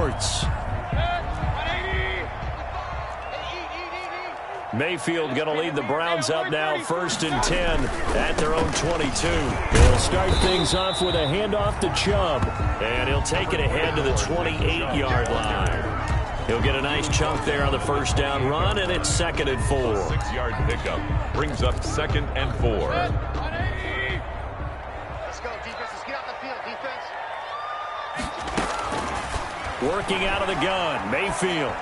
Sports. Mayfield going to lead the Browns up now, 1st and 10 at their own 22. They'll start things off with a handoff to Chubb, and he'll take it ahead to the 28-yard line. He'll get a nice chunk there on the first down run, and it's 2nd and 4. 6-yard pickup brings up 2nd and 4. Let's go, defense. Let's get out the field, defense. Working out of the gun, Mayfield.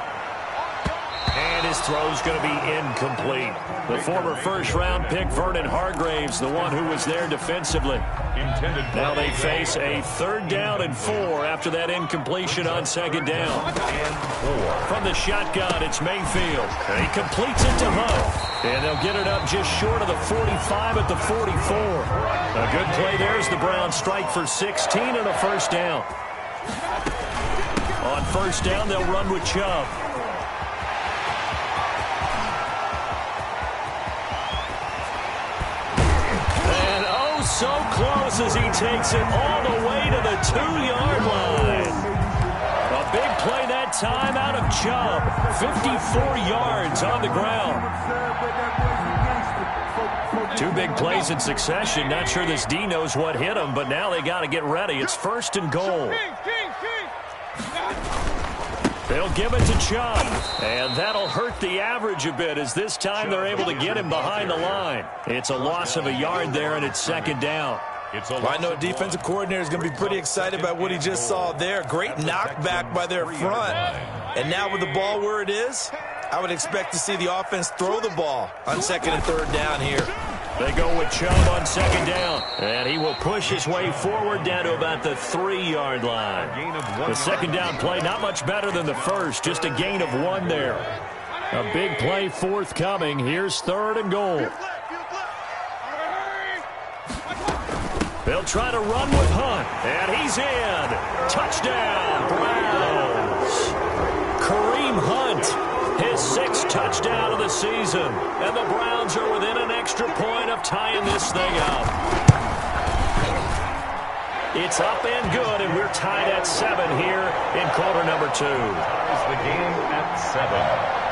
And his throw's going to be incomplete. The former first-round pick, Vernon Hargraves, the one who was there defensively. Now they face a 3rd down and 4 after that incompletion on 2nd down. From the shotgun, it's Mayfield. And he completes it to Hunt. And they'll get it up just short of the 45 at the 44. A good play there as the Browns strike for 16 and a 1st down. On 1st down, they'll run with Chubb. So close as he takes it all the way to the 2-yard line. A big play that time out of Chubb. 54 yards on the ground. 2 big plays in succession. Not sure this D knows what hit him, but now they got to get ready. It's 1st and goal. They'll give it to Chubb, and that'll hurt the average a bit as this time they're able to get him behind the line. It's a loss of a yard there, and it's 2nd down. Well, I know a defensive coordinator is going to be pretty excited about what he just saw there. Great knockback by their front. And now with the ball where it is, I would expect to see the offense throw the ball on 2nd and 3rd down here. They go with Chubb on 2nd down, and he will push his way forward down to about the 3-yard line. The 2nd down play, not much better than the first, just a gain of 1 there. A big play forthcoming. Here's 3rd and goal. They'll try to run with Hunt, and he's in. Touchdown, Browns. Kareem Hunt, his 6th touchdown of the season. And the Browns are within an extra point of tying this thing up. It's up and good, and we're tied at 7 here in quarter number 2. Is the game at 7.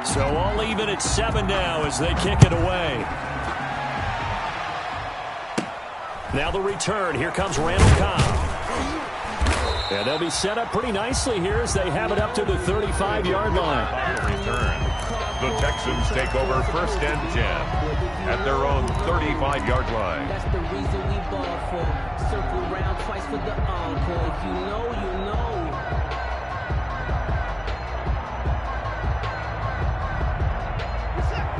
So all even at 7 now as they kick it away. Now the return. Here comes Randall Cobb. And they'll be set up pretty nicely here as they have it up to the 35-yard line. Return. The Texans take over 1st and 10 at their own 35-yard line. That's the reason we ball for. Circle around twice for the encore. If you know, you know.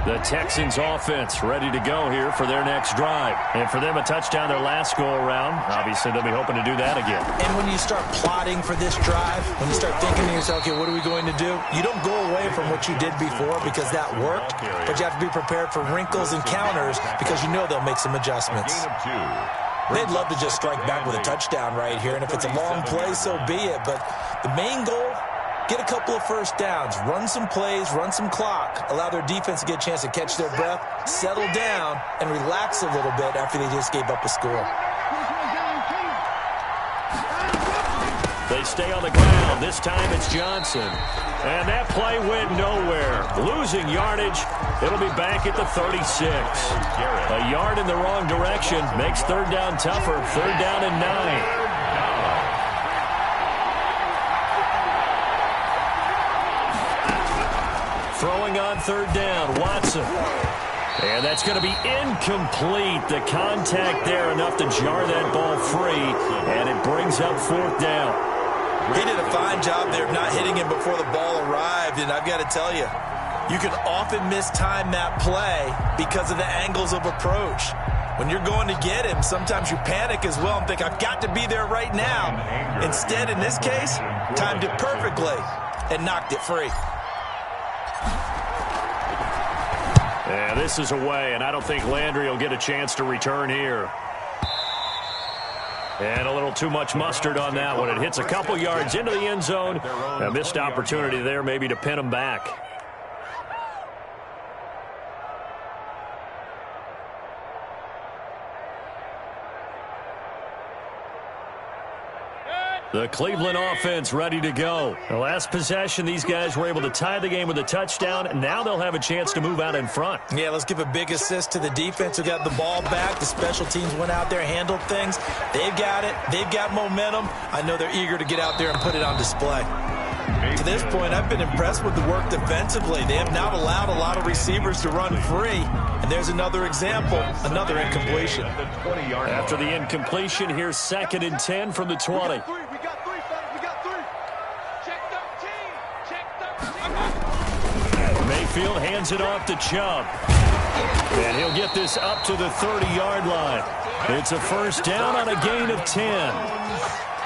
The Texans offense ready to go here for their next drive. And for them, a touchdown their last go-around. Obviously, they'll be hoping to do that again. And when you start plotting for this drive, when you start thinking to yourself, okay, what are we going to do? You don't go away from what you did before because that worked, but you have to be prepared for wrinkles and counters because you know they'll make some adjustments. They'd love to just strike back with a touchdown right here, and if it's a long play, so be it. But the main goal, get a couple of 1st downs, run some plays, run some clock, allow their defense to get a chance to catch their breath, settle down, and relax a little bit after they just gave up a score. They stay on the ground. This time it's Johnson. And that play went nowhere. Losing yardage. It'll be back at the 36. A yard in the wrong direction makes 3rd down tougher. 3rd down and 9. Throwing on 3rd down, Watson. And that's going to be incomplete. The contact there enough to jar that ball free, and it brings up 4th down. He did a fine job there of not hitting him before the ball arrived, and I've got to tell you, you can often mistime that play because of the angles of approach. When you're going to get him, sometimes you panic as well and think, I've got to be there right now. Instead, in this case, timed it perfectly and knocked it free. Yeah, this is away, and I don't think Landry will get a chance to return here. And a little too much mustard on that one. It hits a couple yards into the end zone. A missed opportunity there maybe to pin him back. The Cleveland offense ready to go. The last possession, these guys were able to tie the game with a touchdown, and now they'll have a chance to move out in front. Yeah, let's give a big assist to the defense who got the ball back. The special teams went out there, handled things. They've got it. They've got momentum. I know they're eager to get out there and put it on display. To this point, I've been impressed with the work defensively. They have not allowed a lot of receivers to run free. And there's another example, another incompletion. After the incompletion, here's 2nd and 10 from the 20. Mayfield hands it off to Chubb. And he'll get this up to the 30-yard line. It's a first down on a gain of 10.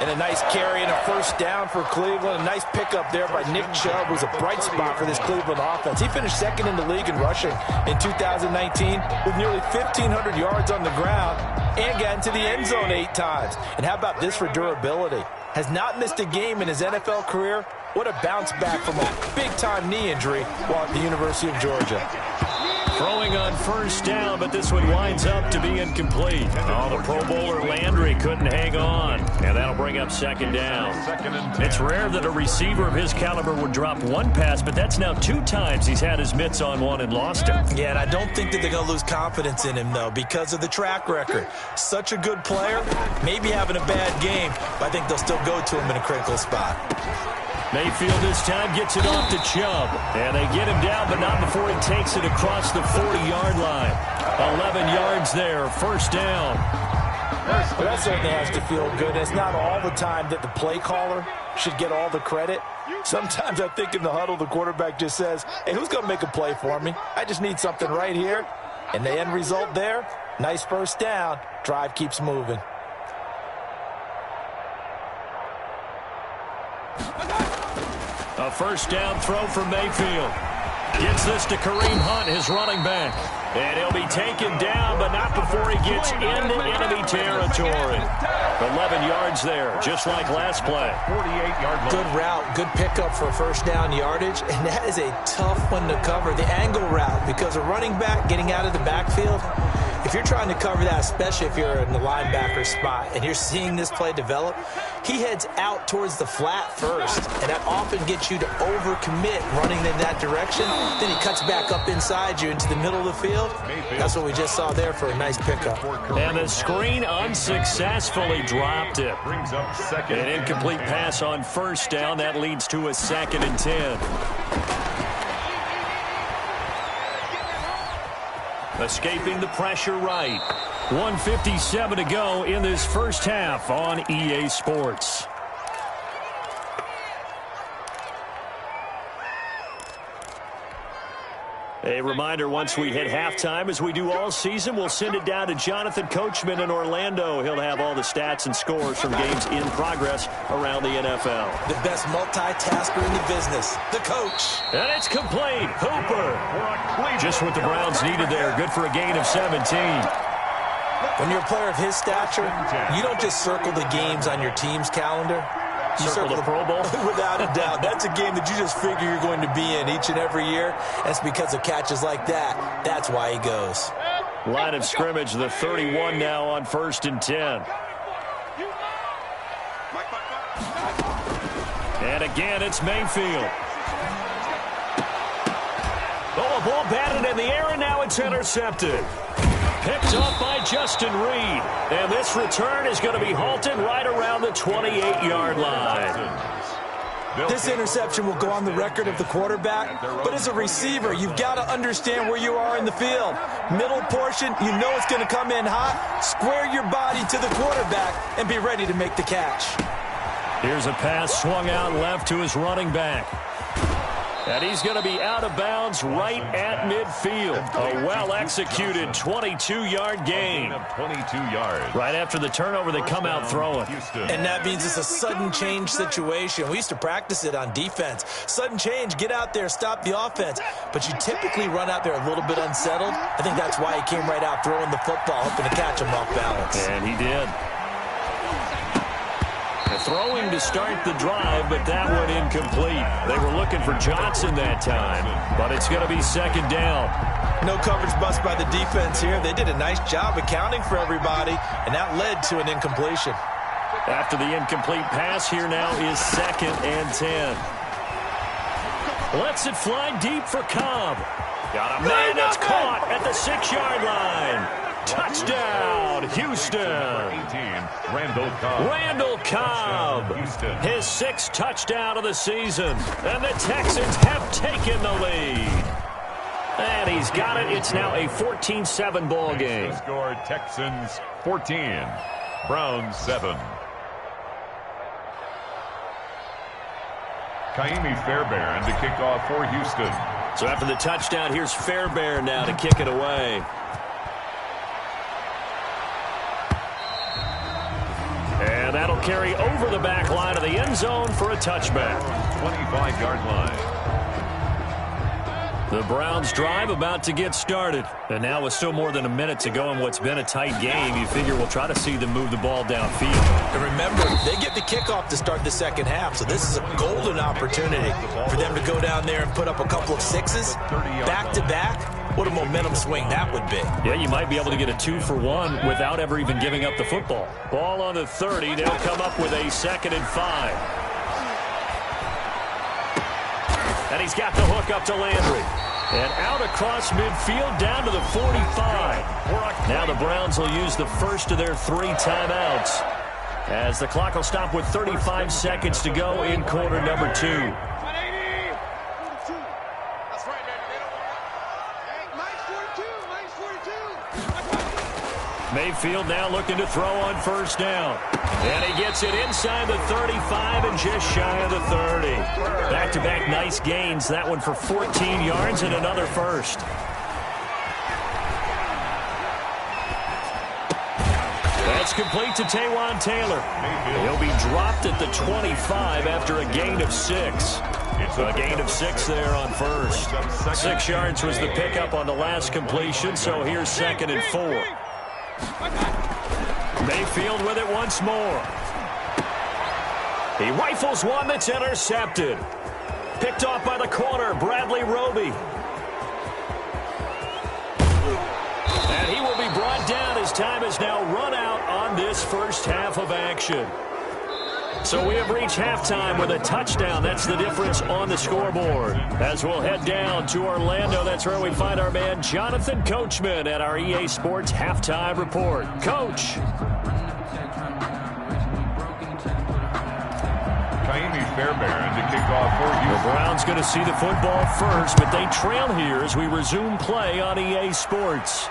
And a nice carry and a first down for Cleveland. A nice pickup there by Nick Chubb, who's a bright spot for this Cleveland offense. He finished 2nd in the league in rushing in 2019 with nearly 1,500 yards on the ground and got into the end zone 8 times. And how about this for durability? Has not missed a game in his NFL career. What a bounce back from a big-time knee injury while at the University of Georgia. Throwing on first down, but this one winds up to be incomplete. Oh, the Pro Bowler Landry couldn't hang on, and that'll bring up 2nd down. It's rare that a receiver of his caliber would drop one pass, but that's now 2 times he's had his mitts on one and lost it. Yeah, and I don't think that they're going to lose confidence in him, though, because of the track record. Such a good player, maybe having a bad game, but I think they'll still go to him in a critical spot. Mayfield this time gets it off to Chubb. And they get him down, but not before he takes it across the 40-yard line. 11 yards there, first down. Well, that certainly has to feel good. It's not all the time that the play caller should get all the credit. Sometimes I think in the huddle, the quarterback just says, hey, who's going to make a play for me? I just need something right here. And the end result there, nice first down. Drive keeps moving. A first down throw from Mayfield. Gets this to Kareem Hunt, his running back. And he'll be taken down, but not before he gets into enemy territory. 11 yards there, just like last play. 48-yard Good route, good pickup for first down yardage, and that is a tough one to cover. The angle route, because a running back getting out of the backfield, if you're trying to cover that, especially if you're in the linebacker spot and you're seeing this play develop, he heads out towards the flat first, and that often gets you to overcommit running in that direction. Then he cuts back up inside you into the middle of the field. That's what we just saw there for a nice pickup. And the screen unsuccessfully dropped it. An incomplete pass on first down. That leads to a 2nd and 10. Escaping the pressure right. 1:57 to go in this first half on EA Sports. A reminder, once we hit halftime, as we do all season, we'll send it down to Jonathan Coachman in Orlando. He'll have all the stats and scores from games in progress around the NFL. The best multitasker in the business, the coach. And it's complete. Hooper. Just what the Browns needed there. Good for a gain of 17. When you're a player of his stature, you don't just circle the games on your team's calendar. You circle the Pro Bowl? Without a doubt. That's a game that you just figure you're going to be in each and every year. That's because of catches like that. That's why he goes. Line of scrimmage, the 31 now on 1st and 10. And again, it's Mayfield. Oh, a ball batted in the air, and now it's intercepted. Picked up by Justin Reed. And this return is going to be halted right around the 28-yard line. This interception will go on the record of the quarterback, but as a receiver, you've got to understand where you are in the field. Middle portion, you know it's going to come in hot. Square your body to the quarterback and be ready to make the catch. Here's a pass swung out left to his running back. And he's going to be out of bounds right at midfield. A well-executed 22-yard gain. 22 yards. Right after the turnover, they come out throwing. And that means it's a sudden change situation. We used to practice it on defense. Sudden change, get out there, stop the offense. But you typically run out there a little bit unsettled. I think that's why he came right out throwing the football, hoping to catch him off balance. And he did. Throwing to start the drive, but that one incomplete. They were looking for Johnson that time, but it's going to be 2nd down. No coverage bust by the defense here. They did a nice job accounting for everybody, and that led to an incompletion. After the incomplete pass, here now is 2nd and 10. Lets it fly deep for Cobb. Got a man that's caught at the 6-yard line. Touchdown, Houston. 18, Randall Cobb. His 6th touchdown of the season. And the Texans have taken the lead. And he's got it. It's now a 14-7 ball game. The score, Texans 14, Browns 7. Kaimi Fairbairn to kick off for Houston. So after the touchdown, here's Fairbairn now to kick it away. And that'll carry over the back line of the end zone for a touchback. 25-yard line. The Browns drive about to get started. And now with still more than a minute to go in what's been a tight game, you figure we'll try to see them move the ball downfield. And remember, they get the kickoff to start the second half, so this is a golden opportunity for them to go down there and put up a couple of 6s back-to-back. What a momentum swing that would be. Yeah, you might be able to get a 2-for-1 without ever even giving up the football. Ball on the 30. They'll come up with a 2nd and 5. And he's got the hook up to Landry. And out across midfield down to the 45. Now the Browns will use the first of their 3 timeouts, as the clock will stop with 35 seconds to go in quarter number 2. Mayfield now looking to throw on first down. And he gets it inside the 35 and just shy of the 30. Back-to-back nice gains. That one for 14 yards and another first. That's complete to Taywan Taylor. He'll be dropped at the 25 after a gain of 6. A gain of 6 there on first. 6 yards was the pickup on the last completion, so here's 2nd and 4. Mayfield with it once more. He rifles one that's intercepted. Picked off by the corner, Bradley Roby. And he will be brought down as time has now run out on this first half of action. So we have reached halftime with a touchdown. That's the difference on the scoreboard. As we'll head down to Orlando, that's where we find our man Jonathan Coachman at our EA Sports Halftime Report. Coach. Kaimi Fairbairn to kick off for Houston. The Browns going to see the football first, but they trail here as we resume play on EA Sports.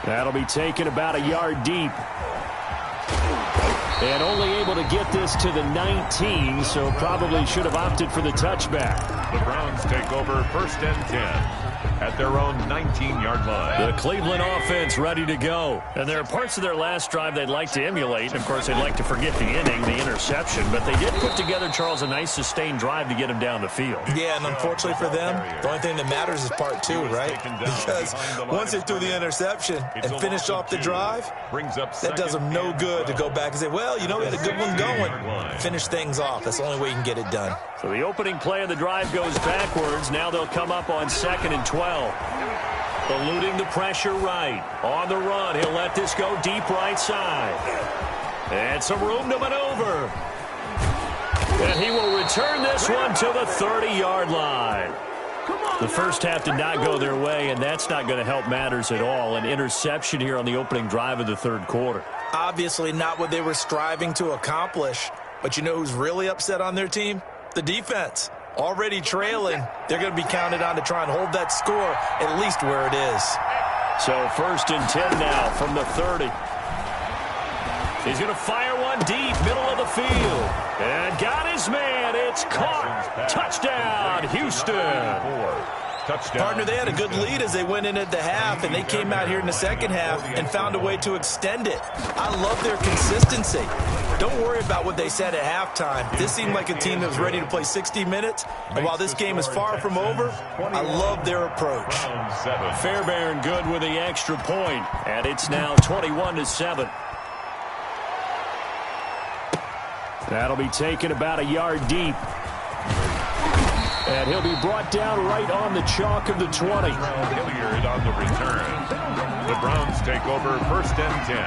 That'll be taken about a yard deep. And only able to get this to the 19, so probably should have opted for the touchback. The Browns take over 1st and 10 at their own 19-yard line. The Cleveland offense ready to go. And there are parts of their last drive they'd like to emulate. Of course, they'd like to forget the inning, the interception. But they did put together, Charles, a nice sustained drive to get him down the field. Yeah, and unfortunately for them, the only thing that matters is part 2, right? Because once they threw the interception and finished off the drive, that does them no good to go back and say, well, you know, we had a good one going. Finish things off. That's the only way you can get it done. So the opening play of the drive goes backwards. Now they'll come up on 2nd and 12. Eluding the pressure right. On the run, he'll let this go deep right side. And some room to maneuver. And he will return this one to the 30-yard line. The first half did not go their way, and that's not going to help matters at all. An interception here on the opening drive of the 3rd quarter. Obviously not what they were striving to accomplish. But you know who's really upset on their team? The defense. Already trailing. They're going to be counted on to try and hold that score at least where it is. So 1st and 10 now from the 30. He's going to fire one deep, middle of the field. And got his man. It's caught. Touchdown, Houston. Partner, they had a good lead as they went in at the half, and they came out here in the second half and found a way to extend it. I love their consistency. Don't worry about what they said at halftime. This seemed like a team that was ready to play 60 minutes, and while this game is far from over, I love their approach. Fairbairn good with the extra point, and it's now 21-7. That'll be taken about a yard deep. And he'll be brought down right on the chalk of the 20. Hilliard on the return. The Browns take over 1st and 10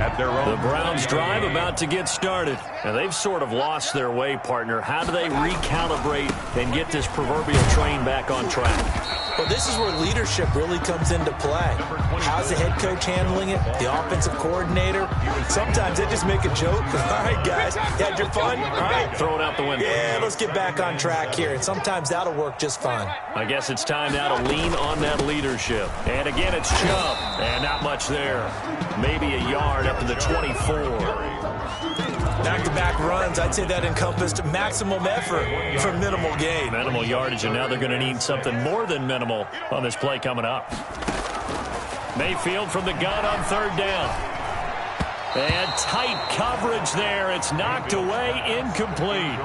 at their own. The Browns drive about to get started. And they've sort of lost their way, partner. How do they recalibrate and get this proverbial train back on track? Well, this is where leadership really comes into play. How's the head coach handling it? The offensive coordinator? Sometimes they just make a joke. All right, guys, you had your fun? All right. Throw it out the window. Yeah, let's get back on track here. And sometimes that'll work just fine. I guess it's time now to lean on that leadership. And again, it's Chubb. And not much there. Maybe a yard up to the 24. Back-to-back runs, I'd say that encompassed maximum effort for minimal gain. Minimal yardage, and now they're going to need something more than minimal on this play coming up. Mayfield from the gun on 3rd down. And tight coverage there. It's knocked away, incomplete.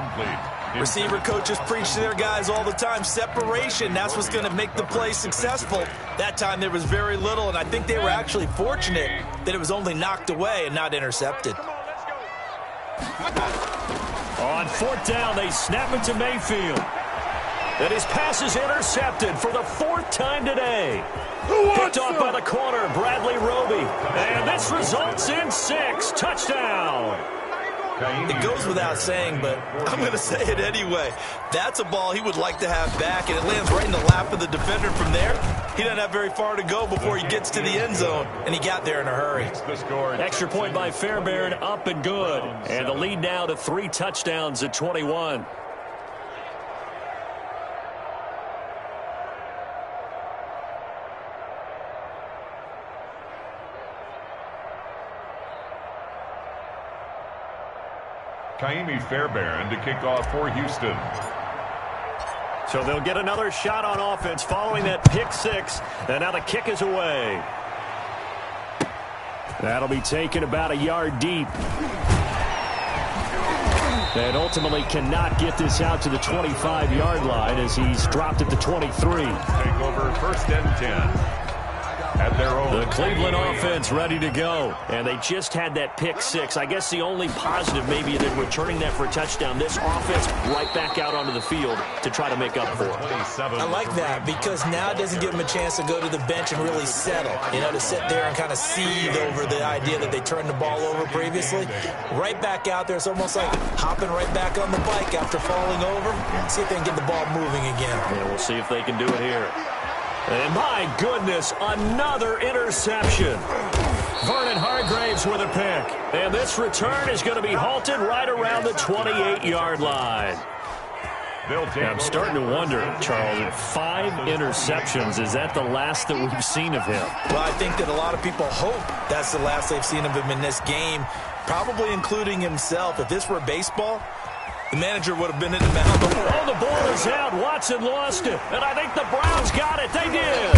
Receiver coaches preach to their guys all the time. Separation, that's what's going to make the play successful. That time there was very little, and I think they were actually fortunate that it was only knocked away and not intercepted. On 4th down, they snap it to Mayfield. And his pass is intercepted for the 4th time today. Picked off by the corner, Bradley Roby. And this results in 6. Touchdown. It goes without saying, but I'm going to say it anyway. That's a ball he would like to have back, and it lands right in the lap of the defender from there. He doesn't have very far to go before he gets to the end zone, and he got there in a hurry. Extra point by Fairbairn, up and good. And the lead now to 3 touchdowns at 21. Kaimi Fairbairn to kick off for Houston. So they'll get another shot on offense following that pick 6. And now the kick is away. That'll be taken about a yard deep. And ultimately cannot get this out to the 25-yard line as he's dropped at the 23. Take over 1st and 10. At their own. The Cleveland offense ready to go. And they just had that pick 6. I guess the only positive maybe that returning that for a touchdown. This offense right back out onto the field to try to make up for it. I like that because now it doesn't give them a chance to go to the bench and really settle. You know, to sit there and kind of seethe over the idea that they turned the ball over previously. Right back out there. It's almost like hopping right back on the bike after falling over. See if they can get the ball moving again. Yeah, we'll see if they can do it here. And my goodness, another interception. Vernon Hargreaves with a pick. And this return is going to be halted right around the 28-yard line. I'm starting to wonder, Charles, 5 interceptions, is that the last that we've seen of him? Well, I think that a lot of people hope that's the last they've seen of him in this game, probably including himself. If this were baseball, the manager would have been in the mound. Oh, the ball is out. Watson lost it. And I think the Browns got it. They did.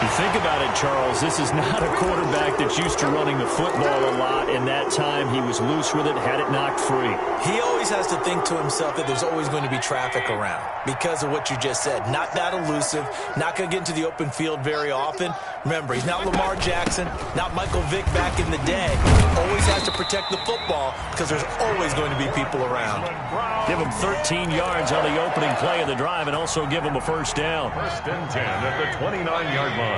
You think about it, Charles, this is not a quarterback that's used to running the football a lot, and that time he was loose with it, had it knocked free. He always has to think to himself that there's always going to be traffic around because of what you just said. Not that elusive, not going to get into the open field very often. Remember, he's not Lamar Jackson, not Michael Vick back in the day. Always has to protect the football because there's always going to be people around. Give him 13 yards on the opening play of the drive and also give him a 1st down. 1st and 10 at the 29-yard line.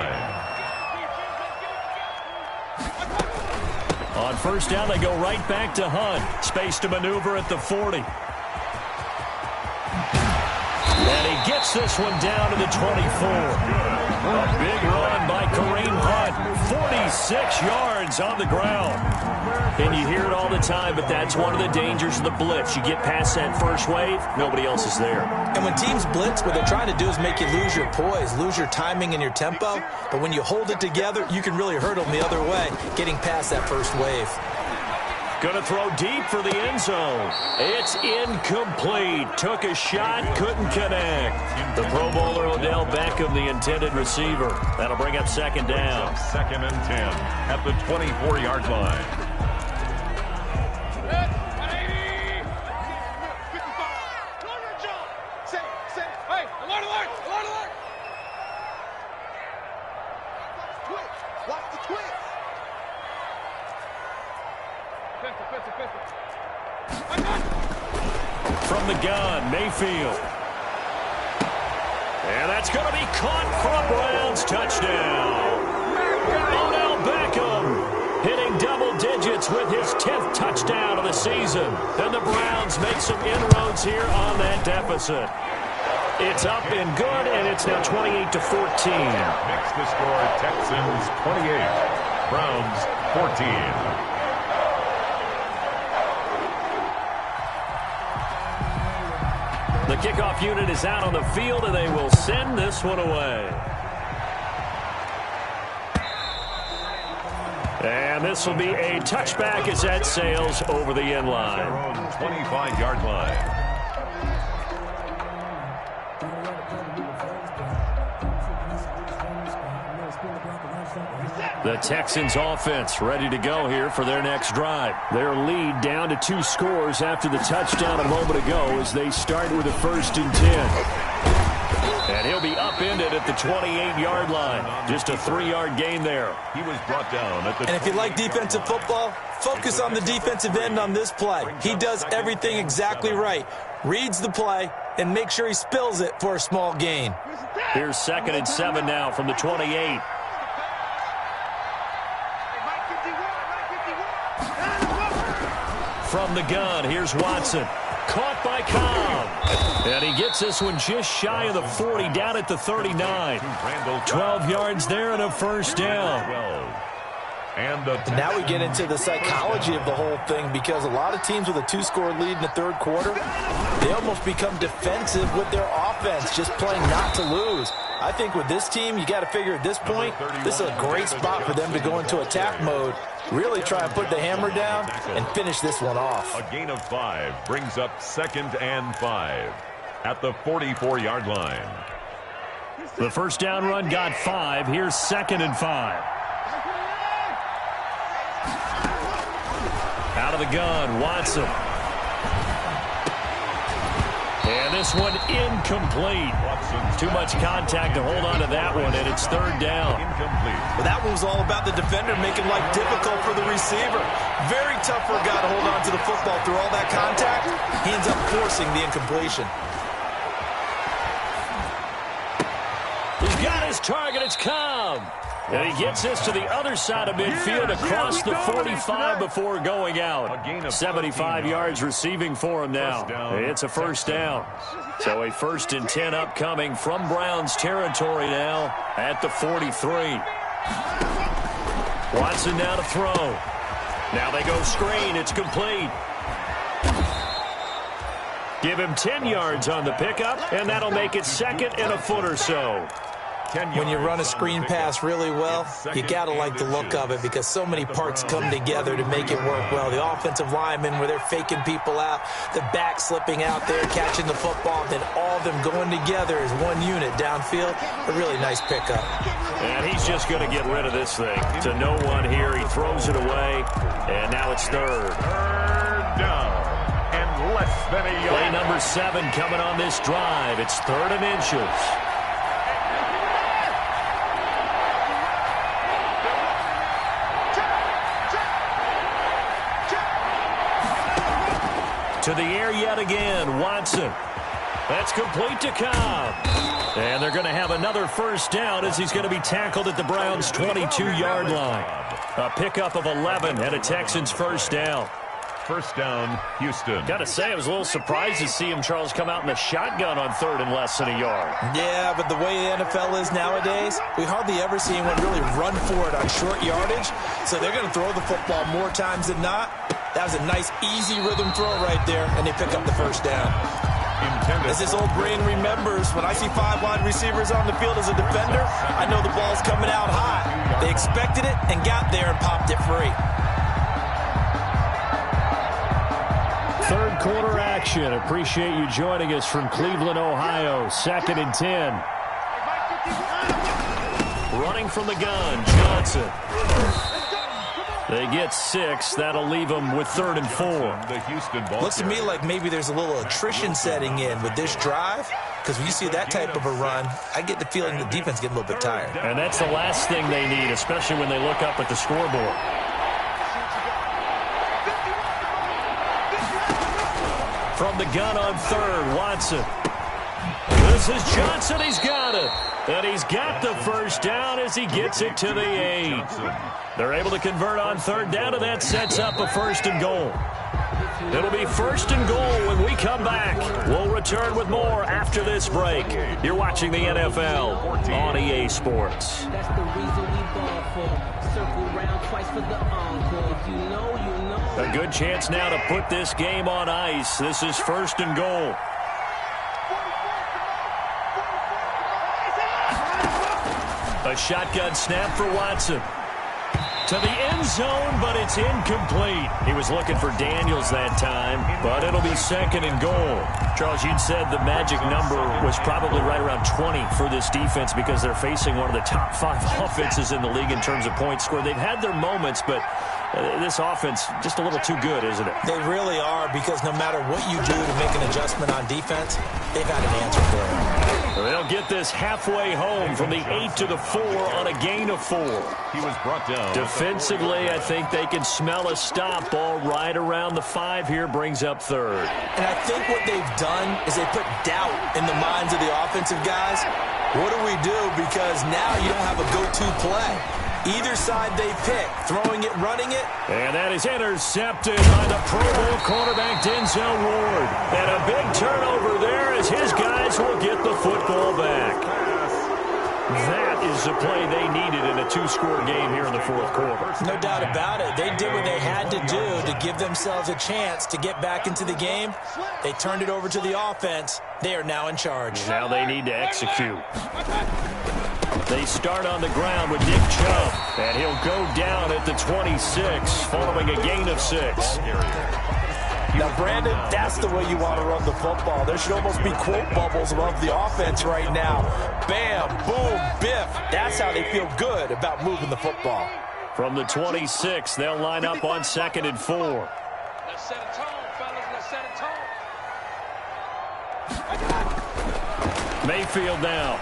On 1st down, they go right back to Hunt. Space to maneuver at the 40. And he gets this one down to the 24. A big run by Kareem Hunt. 46 yards on the ground. And you hear it all the time, but that's one of the dangers of the blitz. You get past that first wave, nobody else is there. And when teams blitz, what they're trying to do is make you lose your poise, lose your timing and your tempo. But when you hold it together, you can really hurt them the other way, getting past that first wave. Going to throw deep for the end zone. It's incomplete. Took a shot, couldn't connect. The Pro Bowler Odell Beckham, the intended receiver. That'll bring up 2nd down. 2nd and 10 at the 24-yard line. From the gun, Mayfield. And that's going to be caught for a Browns touchdown. Odell Beckham hitting double digits with his 10th touchdown of the season. And the Browns make some inroads here on that deficit. It's up and good, and it's now 28-14. Makes the score Texans 28, Browns 14. The kickoff unit is out on the field, and they will send this one away. And this will be a touchback as that sails over the end line. Their own 25-yard line. The Texans offense ready to go here for their next drive. Their lead down to 2 scores after the touchdown a moment ago as they start with a 1st and 10. And he'll be upended at the 28-yard line. Just a 3-yard gain there. He was brought down at the. And if you like defensive football, focus on the defensive end on this play. He does everything exactly right. Reads the play and makes sure he spills it for a small gain. Here's 2nd and 7 now from the 28. From the gun, here's Watson. Caught by Cobb. And he gets this one just shy of the 40, down at the 39. 12 yards there and a 1st down. And now we get into the psychology of the whole thing, because a lot of teams with a 2-score lead in the 3rd quarter, they almost become defensive with their offense, just playing not to lose. I think with this team, you got to figure at this point, this is a great spot for them to go into attack mode, really try and put the hammer down and finish this one off. A gain of 5 brings up 2nd and 5 at the 44-yard line. The 1st down run got 5. Here's 2nd and 5. Out of the gun, Watson. And this one incomplete. Too much contact to hold on to that one, and it's 3rd down. Well, that one was all about the defender making life difficult for the receiver. Very tough for a guy to hold on to the football through all that contact. He ends up forcing the incompletion. He's got his target. It's Cobb. And he gets this to the other side of midfield across the 45 before going out. 75 yards receiving for him now. It's a 1st down. So a 1st and 10 upcoming from Browns territory now at the 43. Watson now to throw. Now they go screen. It's complete. Give him 10 yards on the pickup, and that'll make it 2nd and a foot or so. When you run a screen pass really well, you got to like the look of it, because so many parts come together to make it work well. The offensive linemen, where they're faking people out, the back slipping out there, catching the football, then all of them going together as one unit downfield. A really nice pickup. And he's just going to get rid of this thing to no one here. He throws it away, and now it's 3rd. 3rd down and less than a yard. Play number 7 coming on this drive. It's 3rd and inches. To the air yet again, Watson. That's complete to Cobb. And they're going to have another 1st down as he's going to be tackled at the Browns' 22-yard line. A pickup of 11 and a Texans 1st down. 1st down, Houston. Got to say, I was a little surprised to see him, Charles, come out in the shotgun on 3rd and less than a yard. Yeah, but the way the NFL is nowadays, we hardly ever see anyone really run for it on short yardage. So they're going to throw the football more times than not. That was a nice, easy rhythm throw right there, and they pick up the 1st down. As this old brain remembers, when I see 5 wide receivers on the field as a defender, I know the ball's coming out high. They expected it and got there and popped it free. 3rd quarter action. Appreciate you joining us from Cleveland, Ohio. 2nd and 10. Running from the gun, Johnson. They get 6. That'll leave them with 3rd and 4. The Houston ball. Looks to me like maybe there's a little attrition setting in with this drive, because when you see that type of a run, I get the feeling the defense getting a little bit tired. And that's the last thing they need, especially when they look up at the scoreboard. From the gun on 3rd, Watson. This is Johnson. He's got it. And he's got the first down as he gets it to the 8. They're able to convert on third down, and that sets up a first and goal. It'll be first and goal when we come back. We'll return with more after this break. You're watching the NFL on EA Sports. That's the reason we ball for. Circle round twice for the encore. If you know, you know. A good chance now to put this game on ice. This is first and goal. A shotgun snap for Watson. To the end zone, but it's incomplete. He was looking for Daniels that time, but it'll be second and goal. Charles, you'd said the magic number was probably right around 20 for this defense because they're facing one of the top 5 offenses in the league in terms of points scored. They've had their moments, but this offense just a little too good, isn't it? They really are, because no matter what you do to make an adjustment on defense, they've got an answer for it. They'll get this halfway home from the 8 to the 4 on a gain of 4. He was brought down. Defensively, I think they can smell a stop. Ball right around the 5 here, brings up third. And I think what they've done is they put doubt in the minds of the offensive guys. What do we do? Because now you don't have a go-to play. Either side they pick, throwing it, running it. And that is intercepted by the Pro Bowl cornerback Denzel Ward. And a big turnover there as his guys will get the football back. That is the play they needed in a 2-score game here in the fourth quarter. No doubt about it. They did what they had to do to give themselves a chance to get back into the game. They turned it over to the offense. They are now in charge. Now they need to execute. They start on the ground with Nick Chubb, and he'll go down at the 26 following a gain of 6. Now, Brandon, that's the way you want to run the football. There should almost be quote bubbles above the offense right now. Bam, boom, biff. That's how they feel good about moving the football. From the 26, they'll line up on 2nd and 4. Let's set a tone, fellas. Let's set a tone. Mayfield now.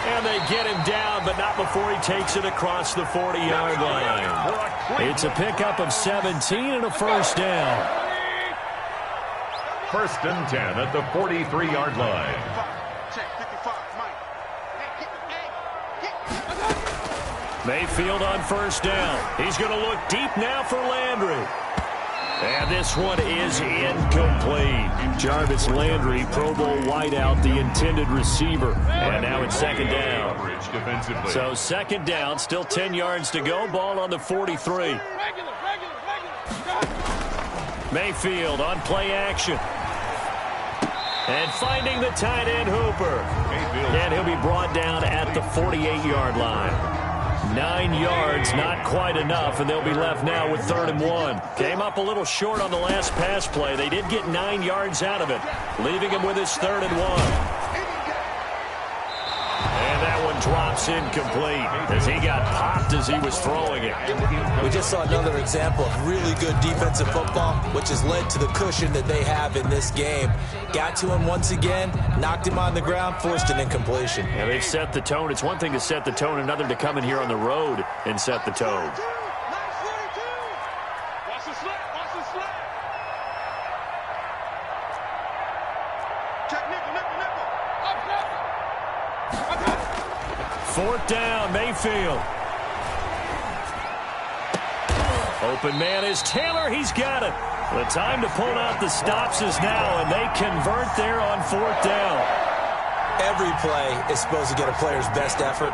And they get him down, but not before he takes it across the 40-yard line. It's a pickup of 17 and a first down. First and 10 at the 43-yard line. Mayfield on first down. He's going to look deep now for Landry. And this one is incomplete. Jarvis Landry, Pro Bowl wideout, the intended receiver. And now it's second down. So second down, still 10 yards to go. Ball on the 43. Mayfield on play action. And finding the tight end Hooper. And he'll be brought down at the 48-yard line. 9 yards, not quite enough, and they'll be left now with 3rd and 1. Came up a little short on the last pass play. They did get 9 yards out of it, leaving him with his 3rd and 1. And that one drops incomplete as he got popped as he was throwing it. We just saw another example of really good defensive football, which has led to the cushion that they have in this game. Got to him once again, knocked him on the ground, forced an incompletion. Yeah, they've set the tone. It's one thing to set the tone, another to come in here on the road and set the tone. Fourth down, Mayfield. Open man is Taylor. He's got it. The time to pull out the stops is now, and they convert there on 4th down. Every play is supposed to get a player's best effort.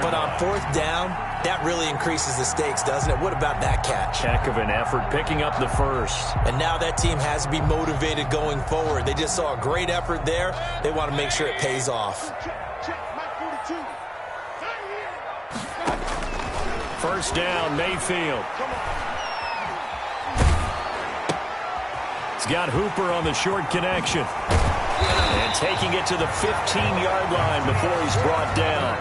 But on 4th down, that really increases the stakes, doesn't it? What about that catch? Heck of an effort, picking up the first. And now that team has to be motivated going forward. They just saw a great effort there. They want to make sure it pays off. First down, Mayfield. He's got Hooper on the short connection. And taking it to the 15-yard line before he's brought down.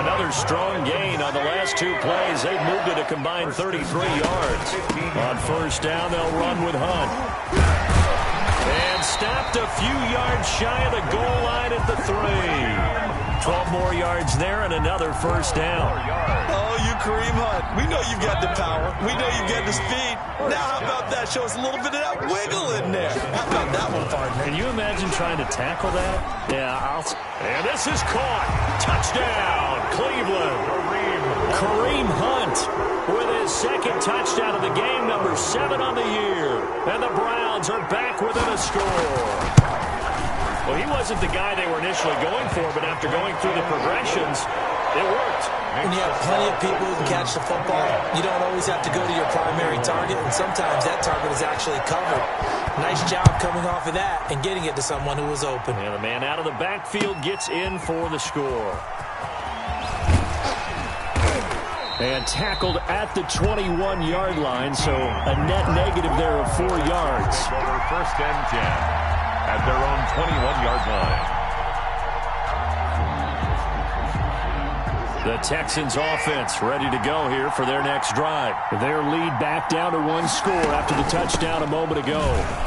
Another strong gain on the last 2 plays. They've moved it a combined 33 yards. On first down, they'll run with Hunt. And stopped a few yards shy of the goal line at the 3. 12 more yards there and another first down. Oh, you Kareem Hunt. We know you've got the power. We know you've got the speed. Now how about that? Show us a little bit of that wiggle in there. How about that one, partner? Can you imagine trying to tackle that? Yeah, And this is caught. Touchdown, Cleveland. Kareem Hunt with his second touchdown of the game, number 7 on the year. And the Browns are back within a score. Well, he wasn't the guy they were initially going for, but after going through the progressions, it worked. When you have plenty of people who can catch the football, you don't always have to go to your primary target, and sometimes that target is actually covered. Nice job coming off of that and getting it to someone who was open. And the man out of the backfield gets in for the score. And tackled at the 21-yard line, so a net negative there of 4 yards. First and 10 at their own 21-yard line. The Texans offense ready to go here for their next drive. Their lead back down to 1 score after the touchdown a moment ago.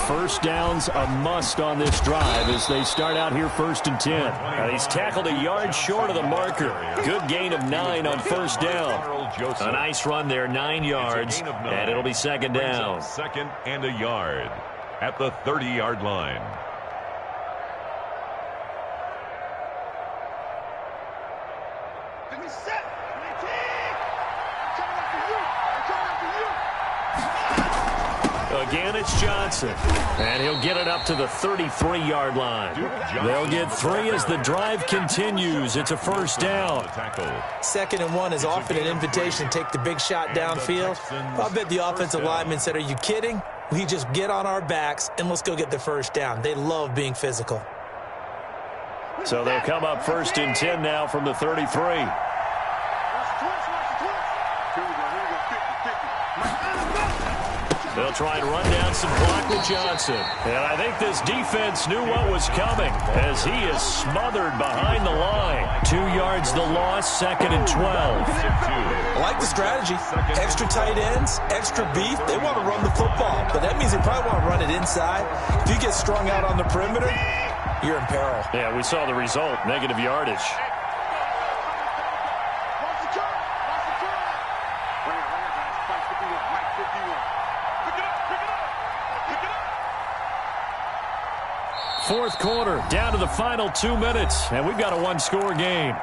First down's a must on this drive as they start out here 1st and 10. And he's tackled a yard short of the marker. Good gain of 9 on first down. A nice run there, 9 yards, and it'll be 2nd down. 2nd and a yard at the 30-yard line. Again, it's Johnson, and he'll get it up to the 33-yard line. They'll get 3 as the drive continues. It's a first down. 2nd and 1 is often an invitation to take the big shot downfield. I bet the offensive lineman said, are you kidding? We just get on our backs, and let's go get the first down. They love being physical. So they'll come up 1st and 10 now from the 33. They'll try and run down some clock with Johnson. And I think this defense knew what was coming as he is smothered behind the line. 2 yards the loss, 2nd and 12. I like the strategy. Extra tight ends, extra beef. They want to run the football, but that means they probably want to run it inside. If you get strung out on the perimeter, you're in peril. Yeah, we saw the result, negative yardage. Fourth quarter, down to the final 2 minutes, and we've got a 1-score game.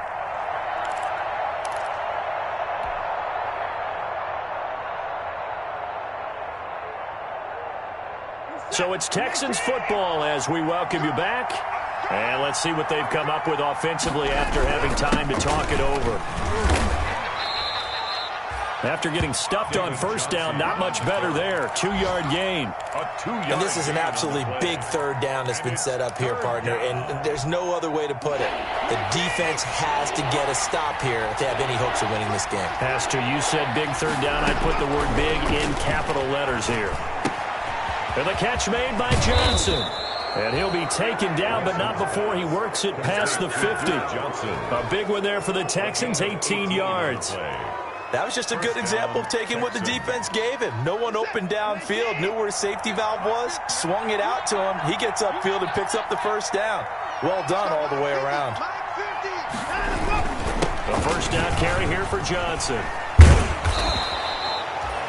So it's Texans football as we welcome you back. And let's see what they've come up with offensively after having time to talk it over. After getting stuffed on first down, not much better there. 2-yard gain. And this is an absolutely big 3rd down that's been set up here, partner, and there's no other way to put it. The defense has to get a stop here if they have any hopes of winning this game. Pastor, you said big 3rd down. I'd put the word big in capital letters here. And the catch made by Johnson. And he'll be taken down, but not before he works it past the 50. A big one there for the Texans, 18 yards. That was just a good example of taking what the defense gave him. No one opened downfield, knew where his safety valve was, swung it out to him. He gets upfield and picks up the first down. Well done all the way around. The first down carry here for Johnson.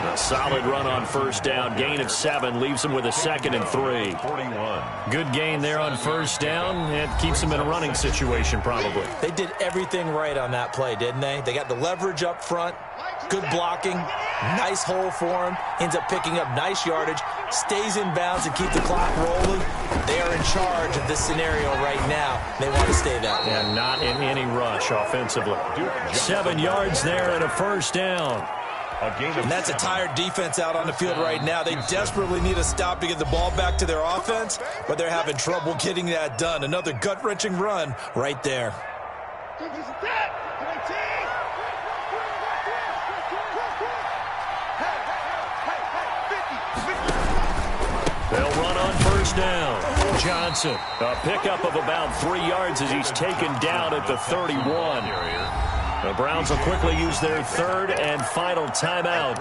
A solid run on first down. Gain of 7 leaves him with a 2nd and 3. Good gain there on first down. It keeps him in a running situation probably. They did everything right on that play, didn't they? They got the leverage up front, good blocking, nice hole for him, ends up picking up nice yardage, stays in bounds and keep the clock rolling. They are in charge of this scenario right now. They want to stay that way. And not in any rush offensively. 7 yards there and a first down. And that's a tired defense out on the field right now. They desperately need a stop to get the ball back to their offense, but they're having trouble getting that done. Another gut-wrenching run right there. They'll run on first down. Johnson, a pickup of about 3 yards as he's taken down at the 31. The Browns will quickly use their 3rd and final timeout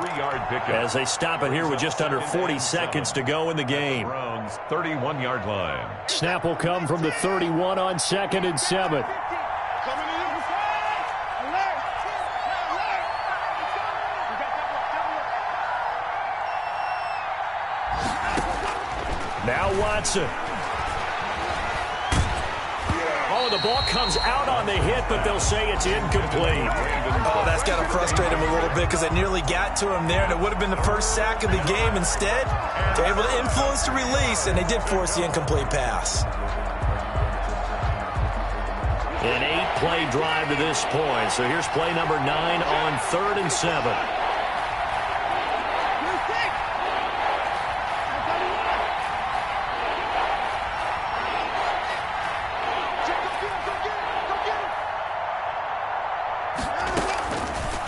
as they stop it here with just under 40 seconds to go in the game. Browns 31-yard line. Snap will come from the 31 on 2nd and 7. Now Watson. Oh, the ball comes out on the hit, but they'll say it's incomplete. Oh, that's got to frustrate him a little bit because they nearly got to him there, and it would have been the first sack of the game. Instead, they're able to influence the release, and they did force the incomplete pass. An 8-play drive to this point. So here's play number 9 on 3rd and 7.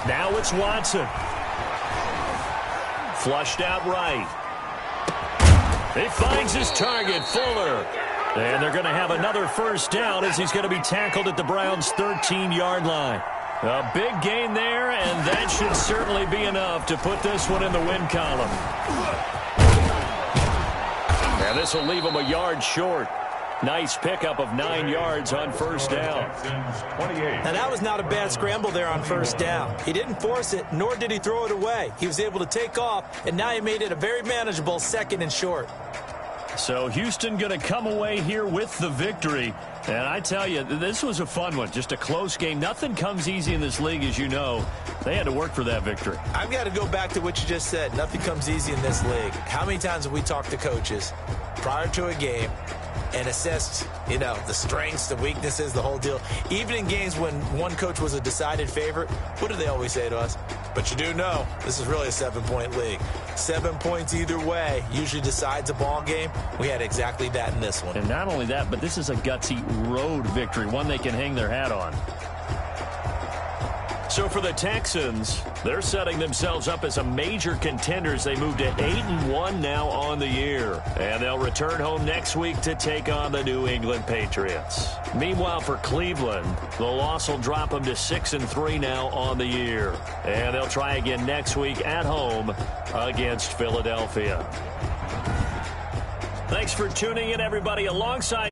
Now it's Watson. Flushed out right. He finds his target, Fuller. And they're going to have another first down as he's going to be tackled at the Browns' 13-yard line. A big gain there, and that should certainly be enough to put this one in the win column. And this will leave him a yard short. Nice pickup of 9 yards on first down. Now, that was not a bad scramble there on first down. He didn't force it, nor did he throw it away. He was able to take off, and now he made it a very manageable 2nd and short. So Houston going to come away here with the victory. And I tell you, this was a fun one. Just a close game. Nothing comes easy in this league, as you know. They had to work for that victory. I've got to go back to what you just said. Nothing comes easy in this league. How many times have we talked to coaches prior to a game and assessed, the strengths, the weaknesses, the whole deal? Even in games when one coach was a decided favorite, what do they always say to us? But you do know this is really a 7-point league. 7 points either way usually decides a ball game. We had exactly that in this one. And not only that, but this is a gutsy road victory, one they can hang their hat on. So for the Texans, they're setting themselves up as a major contender as they move to 8-1 now on the year. And they'll return home next week to take on the New England Patriots. Meanwhile, for Cleveland, the loss will drop them to 6-3 now on the year. And they'll try again next week at home against Philadelphia. Thanks for tuning in, everybody. Alongside